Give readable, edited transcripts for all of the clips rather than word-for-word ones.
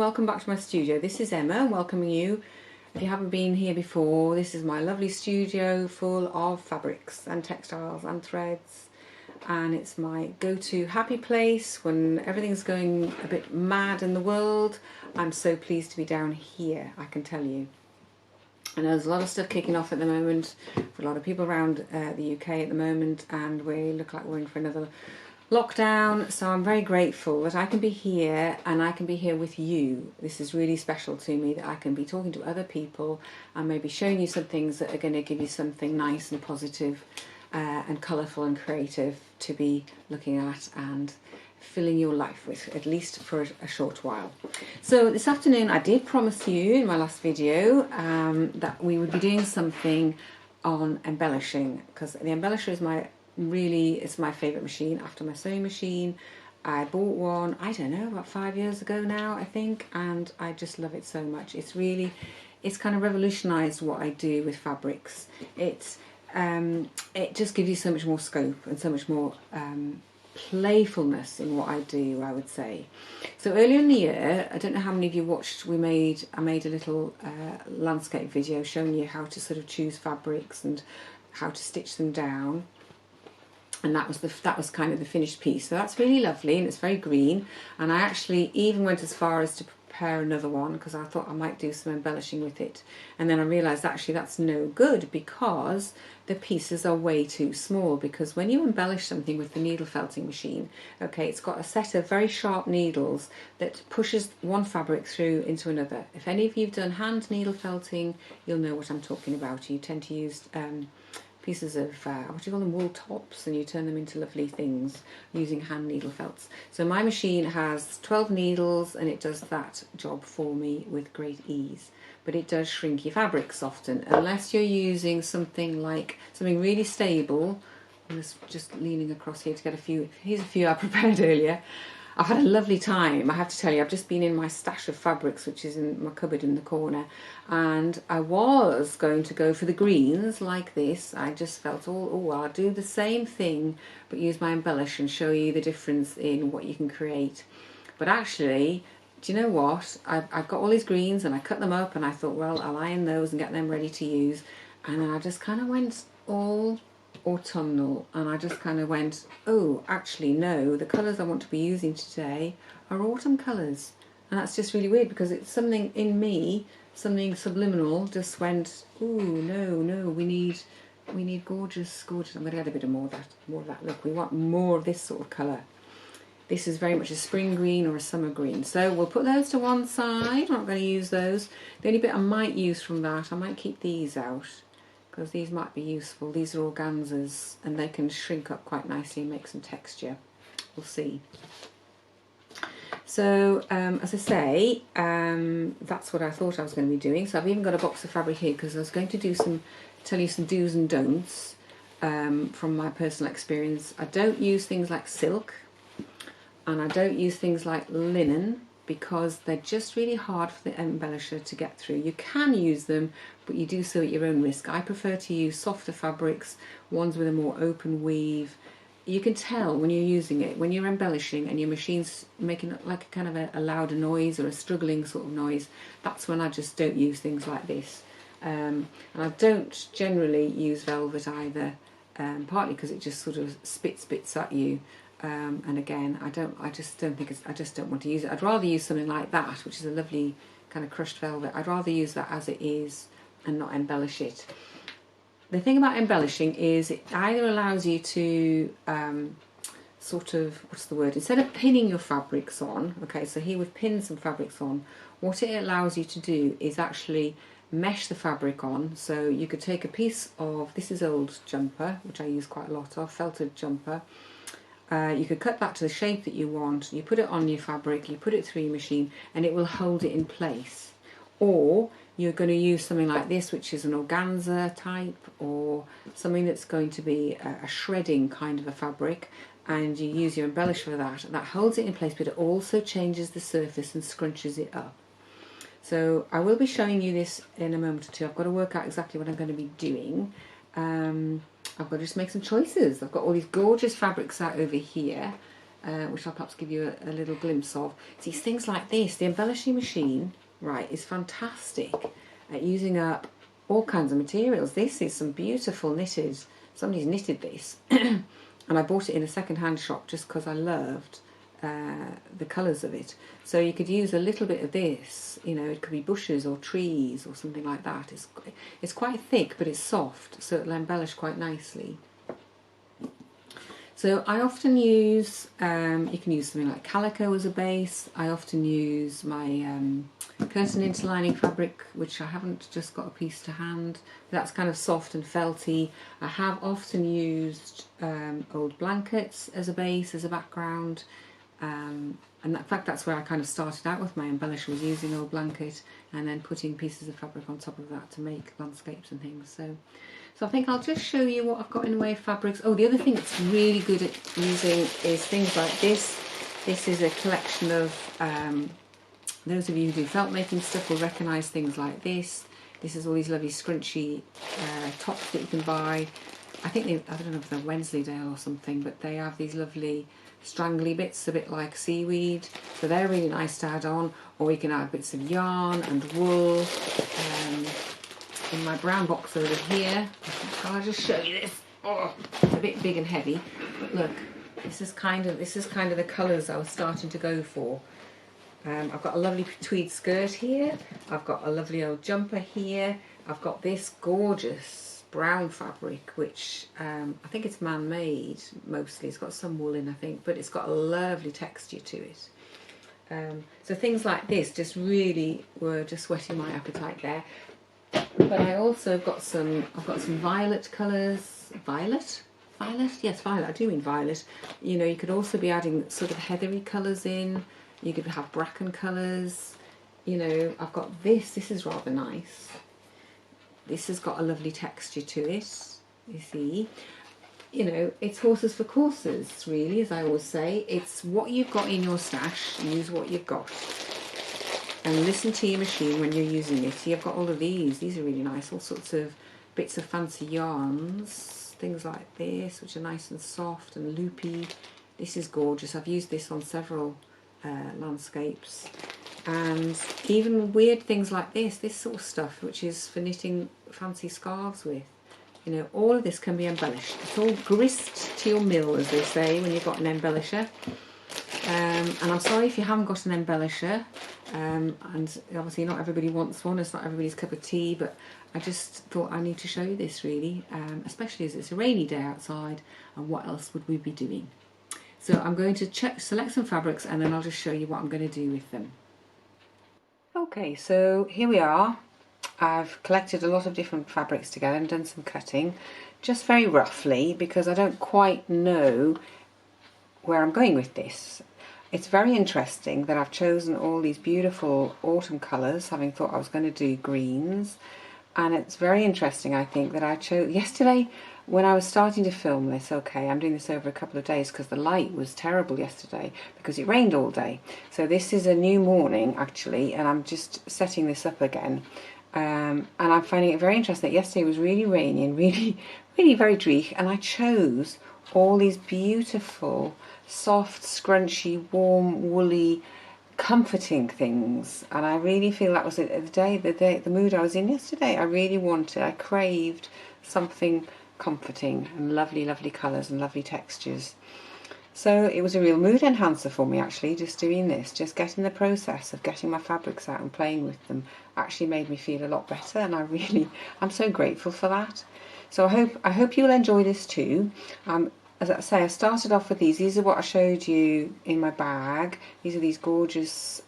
welcome back to my studio. This is Emma welcoming you. If you haven't been here before, this is my lovely studio full of fabrics and textiles and threads, and it's my go-to happy place when everything's going a bit mad in the world. I'm so pleased to be down here, I can tell you. And there's a lot of stuff kicking off at the moment for a lot of people around the UK at the moment, and we look like we're in for another lockdown, so I'm very grateful that I can be here and I can be here with you. This is really special to me, that I can be talking to other people and maybe showing you some things that are going to give you something nice and positive and colourful and creative to be looking at and filling your life with, at least for a short while. So this afternoon I did promise you in my last video that we would be doing something on embellishing, because the embellisher is it's my favourite machine after my sewing machine. I bought one, I don't know, about 5 years ago now, I think, and I just love it so much. It's kind of revolutionised what I do with fabrics. It just gives you so much more scope and so much more playfulness in what I do, I would say. So earlier in the year, I don't know how many of you watched, I made a little landscape video showing you how to sort of choose fabrics and how to stitch them down. And that was kind of the finished piece. So that's really lovely, and it's very green. And I actually even went as far as to prepare another one because I thought I might do some embellishing with it. And then I realised actually that's no good because the pieces are way too small. Because when you embellish something with the needle felting machine, okay, it's got a set of very sharp needles that pushes one fabric through into another. If any of you have done hand needle felting, you'll know what I'm talking about. You tend to use pieces of, what do you call them, wool tops, and you turn them into lovely things using hand needle felts. So my machine has 12 needles and it does that job for me with great ease. But it does shrink your fabrics often, unless you're using something really stable. I was just leaning across here to get here's a few I prepared earlier. I've had a lovely time, I have to tell you. I've just been in my stash of fabrics, which is in my cupboard in the corner, and I was going to go for the greens like this. I just felt, I'll do the same thing but use my embellish and show you the difference in what you can create. But actually, do you know what? I've got all these greens and I cut them up and I thought, well, I'll iron those and get them ready to use. And then I just kind of went all autumnal, and I just kind of went, oh, actually no, the colours I want to be using today are autumn colours. And that's just really weird because it's something in me, something subliminal just went, ooh, no, we need gorgeous. I'm going to get a bit more of that look. We want more of this sort of colour. This is very much a spring green or a summer green. So we'll put those to one side. I'm not going to use those. The only bit I might use from that, I might keep these out, because these might be useful. These are organzas and they can shrink up quite nicely and make some texture. We'll see. So as I say, that's what I thought I was going to be doing. So I've even got a box of fabric here because I was going to tell you some do's and don'ts from my personal experience. I don't use things like silk and I don't use things like linen, because they're just really hard for the embellisher to get through. You can use them, but you do so at your own risk. I prefer to use softer fabrics, ones with a more open weave. You can tell when you're using it, when you're embellishing and your machine's making like a kind of a louder noise or a struggling sort of noise, that's when I just don't use things like this. And I don't generally use velvet either, partly because it just sort of spits bits at you. And again, I just don't want to use it. I'd rather use something like that, which is a lovely kind of crushed velvet. I'd rather use that as it is and not embellish it. The thing about embellishing is it either allows you to instead of pinning your fabrics on, okay, so here we've pinned some fabrics on, what it allows you to do is actually mesh the fabric on. So you could take a piece of, this is old jumper, which I use quite a lot of, felted jumper. You could cut that to the shape that you want, you put it on your fabric, you put it through your machine and it will hold it in place. Or you're going to use something like this, which is an organza type, or something that's going to be a shredding kind of a fabric, and you use your embellisher for that. That holds it in place, but it also changes the surface and scrunches it up. So I will be showing you this in a moment or two. I've got to work out exactly what I'm going to be doing. I've got to just make some choices. I've got all these gorgeous fabrics out over here. which I'll perhaps give you a little glimpse of. See, things like this, the embellishing machine, right, is fantastic at using up all kinds of materials. This is some beautiful knitted, somebody's knitted this, and I bought it in a second-hand shop just because I loved the colours of it. So you could use a little bit of this, you know, it could be bushes or trees or something like that. It's quite thick, but it's soft, so it'll embellish quite nicely. So I often use, you can use something like calico as a base. I often use my curtain interlining fabric, which I haven't just got a piece to hand. That's kind of soft and felty. I have often used old blankets as a base, as a background. And in fact, that's where I kind of started out with my embellisher, was using old blanket and then putting pieces of fabric on top of that to make landscapes and things. So I think I'll just show you what I've got in the way of fabrics. Oh, the other thing that's really good at using is things like this. This is a collection of, those of you who do felt making stuff will recognise things like this. This is all these lovely scrunchy tops that you can buy. I think I don't know if they're Wensleydale or something, but they have these lovely strangly bits, a bit like seaweed. So they're really nice to add on. Or you can add bits of yarn and wool. In my brown box over here, I'll just show you this. Oh, it's a bit big and heavy, but look, this is kind of the colours I was starting to go for. I've got a lovely tweed skirt here. I've got a lovely old jumper here. I've got this gorgeous brown fabric, which I think it's man-made mostly. It's got some wool in, I think, but it's got a lovely texture to it. So things like this just really were just whetting my appetite there. But I also have got some, I've got some violet colours. Violet? Violet? Yes, violet. I do mean violet. You know, you could also be adding sort of heathery colours in. You could have bracken colours. You know, I've got this. This is rather nice. This has got a lovely texture to it, you see. You know, it's horses for courses, really, as I always say. It's what you've got in your stash. Use what you've got. And listen to your machine when you're using it. You've got all of these. These are really nice. All sorts of bits of fancy yarns. Things like this, which are nice and soft and loopy. This is gorgeous. I've used this on several landscapes. And even weird things like this sort of stuff, which is for knitting fancy scarves with. You know, all of this can be embellished. It's all grist to your mill, as they say, when you've got an embellisher. And I'm sorry if you haven't got an embellisher, and obviously not everybody wants one, it's not everybody's cup of tea, but I just thought I need to show you this really, especially as it's a rainy day outside, and what else would we be doing? So I'm going to select some fabrics and then I'll just show you what I'm going to do with them. Okay, so here we are. I've collected a lot of different fabrics together and done some cutting, just very roughly, because I don't quite know where I'm going with this. It's very interesting that I've chosen all these beautiful autumn colours, having thought I was going to do greens, and it's very interesting, I think, that I chose yesterday when I was starting to film this. Okay, I'm doing this over a couple of days because the light was terrible yesterday because it rained all day. So this is a new morning actually, and I'm just setting this up again. And I'm finding it very interesting that yesterday was really rainy and really very dreich, and I chose all these beautiful, soft, scrunchy, warm, woolly, comforting things. And I really feel that was the mood I was in yesterday. I craved something comforting and lovely, lovely colours and lovely textures. So it was a real mood enhancer for me actually, just doing this, just getting the process of getting my fabrics out and playing with them actually made me feel a lot better, and I'm so grateful for that. So I hope you'll enjoy this too. As I say, I started off with these. These are what I showed you in my bag. These are these gorgeous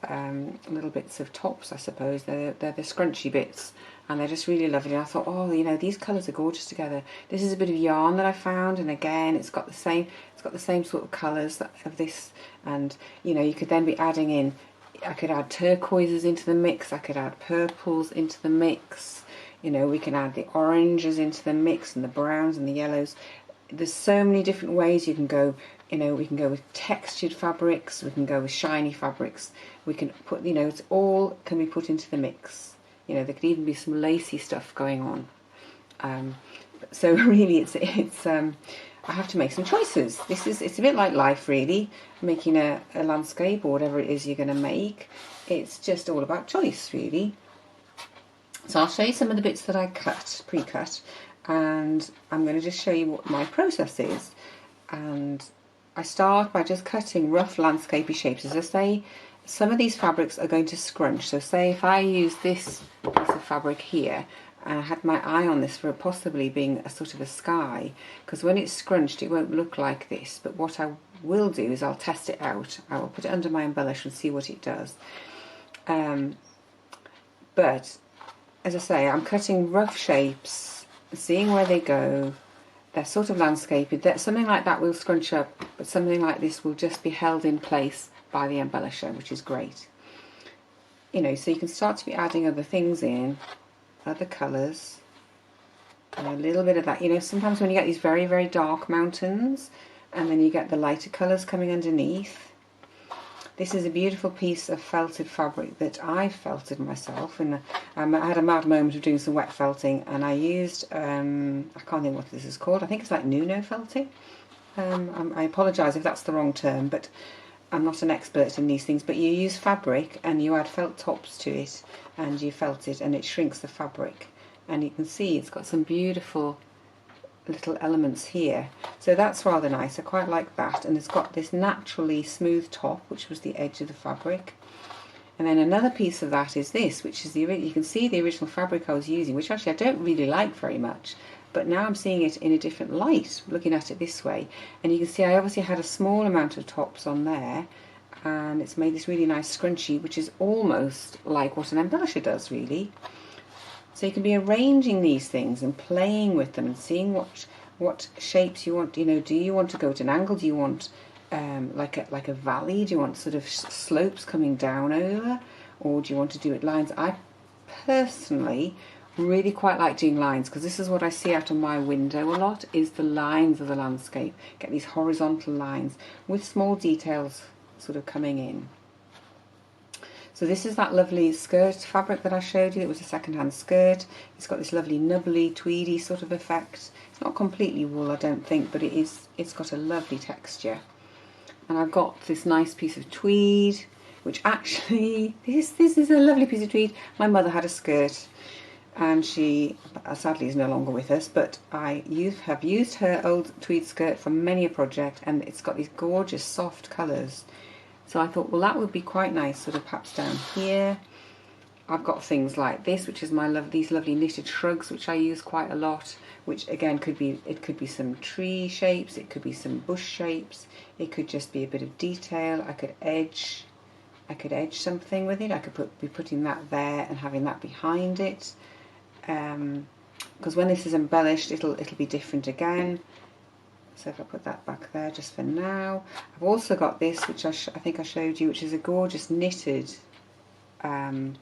little bits of tops, I suppose. They're the scrunchy bits, and they're just really lovely. And I thought, oh, you know, these colours are gorgeous together. This is a bit of yarn that I found, and again, it's got the same sort of colours of this. And you know, you could then be adding in. I could add turquoises into the mix. I could add purples into the mix. You know, we can add the oranges into the mix and the browns and the yellows. There's so many different ways you can go. You know, we can go with textured fabrics, we can go with shiny fabrics, we can put, you know, it's all can be put into the mix. You know, there could even be some lacy stuff going on. So really, I have to make some choices. It's a bit like life really, making a landscape or whatever it is you're going to make. It's just all about choice really. So I'll show you some of the bits that I pre-cut, and I'm going to just show you what my process is. And I start by just cutting rough landscapey shapes. As I say, some of these fabrics are going to scrunch. So say if I use this piece of fabric here, and I had my eye on this for possibly being a sort of a sky, because when it's scrunched it won't look like this. But what I will do is I'll test it out. I will put it under my embellisher and see what it does. But as I say, I'm cutting rough shapes, seeing where they go. They're sort of landscapey. Something like that will scrunch up, but something like this will just be held in place by the embellisher, which is great. You know, so you can start to be adding other things in, other colours, and a little bit of that. You know, sometimes when you get these very, very dark mountains, and then you get the lighter colours coming underneath. This is a beautiful piece of felted fabric that I felted myself, and I had a mad moment of doing some wet felting, and I used, I can't think what this is called, I think it's like Nuno felting. I apologise if that's the wrong term, but I'm not an expert in these things, but you use fabric and you add felt tops to it, and you felt it, and it shrinks the fabric, and you can see it's got some beautiful little elements here, so that's rather nice. I quite like that, and it's got this naturally smooth top, which was the edge of the fabric. And then another piece of that is this, which is you can see the original fabric I was using, which actually I don't really like very much, but now I'm seeing it in a different light looking at it this way, and you can see I obviously had a small amount of tops on there, and it's made this really nice scrunchie, which is almost like what an embellisher does really. So you can be arranging these things and playing with them and seeing what shapes you want. You know, do you want to go at an angle? Do you want like a valley? Do you want sort of slopes coming down over, or do you want to do it lines? I personally really quite like doing lines, because this is what I see out of my window a lot, is the lines of the landscape. Get these horizontal lines with small details sort of coming in. So this is that lovely skirt fabric that I showed you. It was a second-hand skirt. It's got this lovely nubbly, tweedy sort of effect. It's not completely wool, I don't think, but it's got a lovely texture. And I've got this nice piece of tweed, which actually, this is a lovely piece of tweed. My mother had a skirt, and she sadly is no longer with us, but I have used her old tweed skirt for many a project, and it's got these gorgeous soft colours. So I thought, well, that would be quite nice, sort of perhaps down here. I've got things like this, which is these lovely knitted shrugs, which I use quite a lot, which again could be some tree shapes, it could be some bush shapes, it could just be a bit of detail. I could edge something with it. I could be putting that there and having that behind it. Because when this is embellished, it'll be different again. So if I put that back there just for now. I've also got this, which I think I showed you, which is a gorgeous knitted, I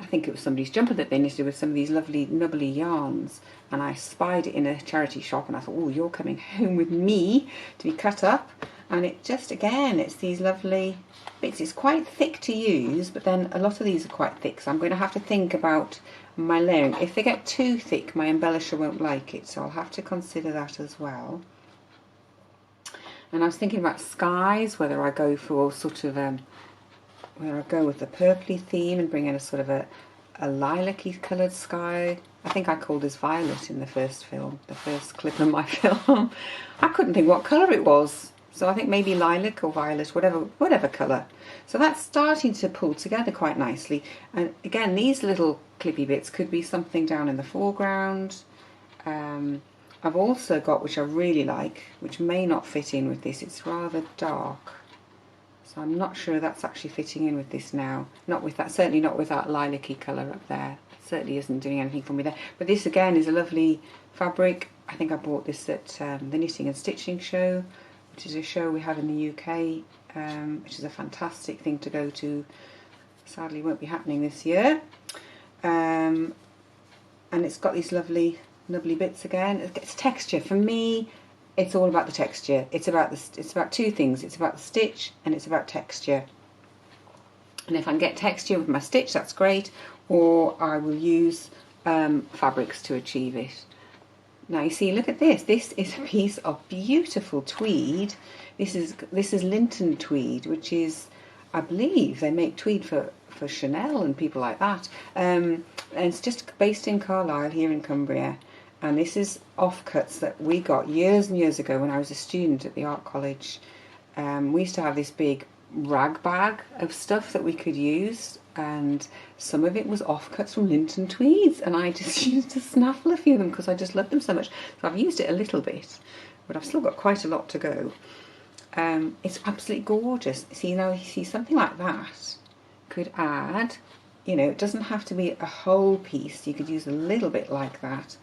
think it was somebody's jumper that they knitted with some of these lovely nubbly yarns, and I spied it in a charity shop, and I thought, oh, you're coming home with me to be cut up. And it just, again, it's these lovely bits. It's quite thick to use, but then a lot of these are quite thick, so I'm going to have to think about my layering. If they get too thick, my embellisher won't like it, so I'll have to consider that as well. And I was thinking about skies, whether I go for sort of whether I go with the purpley theme and bring in a sort of a lilac-y coloured sky. I think I called this violet in the first film, the first clip of my film. I couldn't think what colour it was, so I think maybe lilac or violet, whatever colour. So that's starting to pull together quite nicely. And again, these little clippy bits could be something down in the foreground. I've also got, which I really like, which may not fit in with this, it's rather dark. So I'm not sure that's actually fitting in with this now. Not with that, certainly not with that lilac-y colour up there. It certainly isn't doing anything for me there. But this again is a lovely fabric. I think I bought this at the Knitting and Stitching Show, which is a show we have in the UK, which is a fantastic thing to go to. Sadly won't be happening this year. And it's got these lovely nubbly bits again. It's texture. For me, it's all about the texture. It's about two things. It's about the stitch and it's about texture. And if I can get texture with my stitch, that's great. Or I will use fabrics to achieve it. Now you see, look at this. This is a piece of beautiful tweed. This is Linton tweed, which is, I believe, they make tweed for Chanel and people like that. And it's just based in Carlisle here in Cumbria. And this is offcuts that we got years and years ago when I was a student at the art college. We used to have this big rag bag of stuff that we could use, and some of it was offcuts from Linton tweeds, and I just used to snaffle a few of them because I just loved them so much. So I've used it a little bit, but I've still got quite a lot to go. It's absolutely gorgeous. See, now you see something like that could add, you know, it doesn't have to be a whole piece. You could use a little bit like that,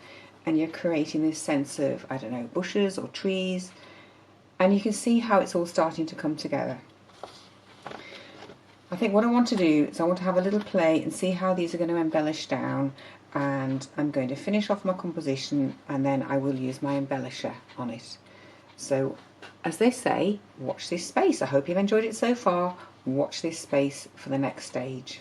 and you're creating this sense of, I don't know, bushes or trees, and you can see how it's all starting to come together. I think what I want to do is I want to have a little play and see how these are going to embellish down, and I'm going to finish off my composition and then I will use my embellisher on it. So, as they say, watch this space. I hope you've enjoyed it so far. Watch this space for the next stage.